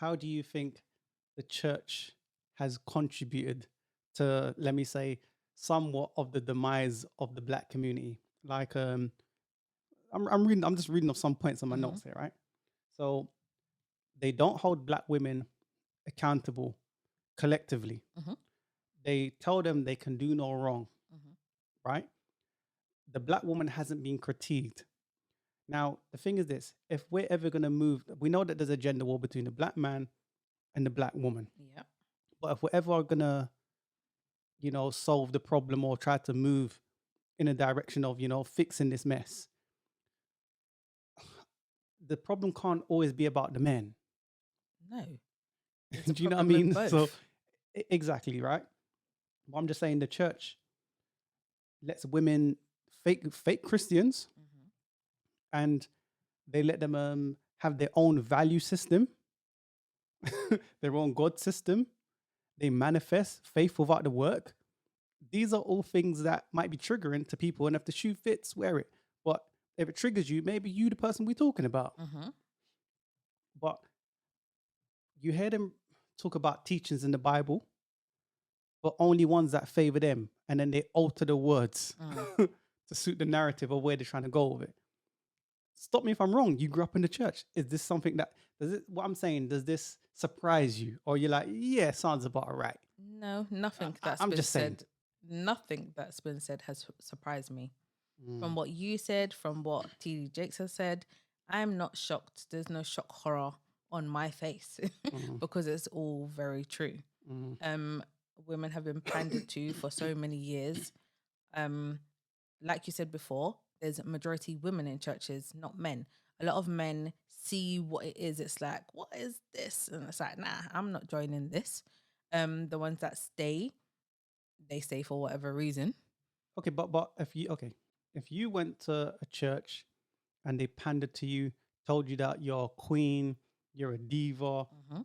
how do you think the church has contributed to, let me say, somewhat of the demise of the black community? Like, I'm just reading off some points on my Mm-hmm. notes here, right? So they don't hold black women accountable collectively. Mm-hmm. They tell them they can do no wrong, Mm-hmm. right? The black woman hasn't been critiqued. Now, the thing is this: if we're ever going to move, we know that there's a gender war between the black man and the black woman. Yeah. But if we're ever going to, solve the problem or try to move in a direction of, fixing this mess, the problem can't always be about the men. No, there's a Do you know what I problem with mean? So, both. exactly, right? But I'm just saying the church lets women fake Christians, Mm-hmm. and they let them have their own value system, their own God system. They manifest faith without the work. These are all things that might be triggering to people, and if the shoe fits, wear it. But if it triggers you, maybe you the person we're talking about. Mm-hmm. But you hear them talk about teachings in the Bible, but only ones that favor them, and then they alter the words Mm. to suit the narrative or where they're trying to go with it. Stop me if I'm wrong. You grew up in the church. Is this something that does it? What I'm saying, does this surprise you, or you're like, yeah, sounds about right? No, nothing that's I'm been just saying. said. Nothing that's been said has surprised me. From Mm, what you said, from what TD Jakes has said, I'm not shocked. There's no shock horror on my face mm, because it's all very true. mm, Um, Women have been pandered to for so many years. Um, like you said before, there's a majority women in churches, not men. A lot of men see what it is. It's like, what is this? And it's like, nah, I'm not joining this. The ones that stay, they stay for whatever reason. Okay, but if you went to a church and they pandered to you, told you that you're a queen, you're a diva, Mm-hmm.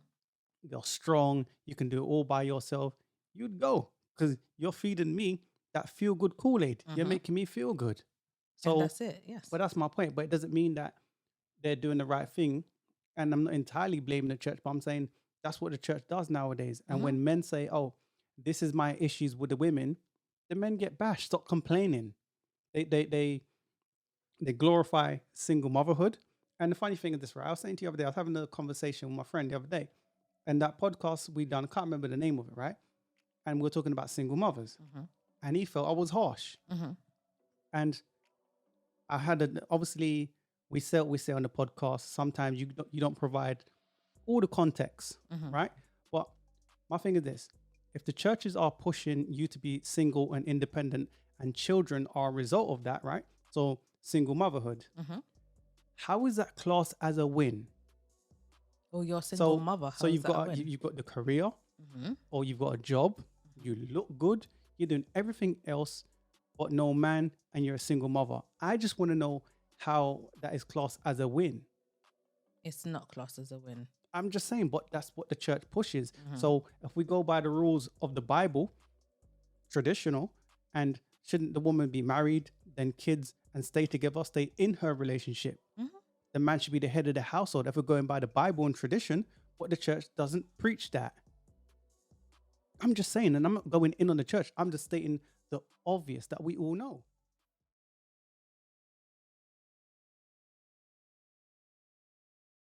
you're strong, you can do it all by yourself, you'd go because you're feeding me that feel good Kool Aid. You're Mm-hmm. making me feel good. And So, that's it. Yes. but that's my point. But it doesn't mean that they're doing the right thing. And I'm not entirely blaming the church, but I'm saying that's what the church does nowadays. And Mm-hmm. when men say, "Oh, this is my issues with the women," the men get bashed. Stop complaining. They they they they glorify single motherhood. And the funny thing is this, right? I was saying to you the other day, I was having a conversation with my friend the other day, and that podcast we done, I can't remember the name of it, right? And we were talking about single mothers, Mm-hmm. and he felt I was harsh. Mm-hmm. And I had obviously we say on the podcast sometimes you don't provide all the context, Mm-hmm. right? But my thing is this: if the churches are pushing you to be single and independent, and children are a result of that, right? So single motherhood, Mm-hmm. how is that classed as a win? Or you're a single So mother. so How is you've that a got win? you've got the career, Mm-hmm. or you've got a job, you look good, you're doing everything else, but no man, and you're a single mother. I just want to know how that is classed as a win. It's not classed as a win. I'm just saying, but that's what the church pushes. Mm-hmm. So if we go by the rules of the Bible, traditional, and shouldn't the woman be married, then kids, and stay together, stay in her relationship? Mm-hmm. The man should be the head of the household. If we're going by the Bible and tradition, but the church doesn't preach that. I'm just saying, and I'm not going in on the church. I'm just stating the obvious that we all know.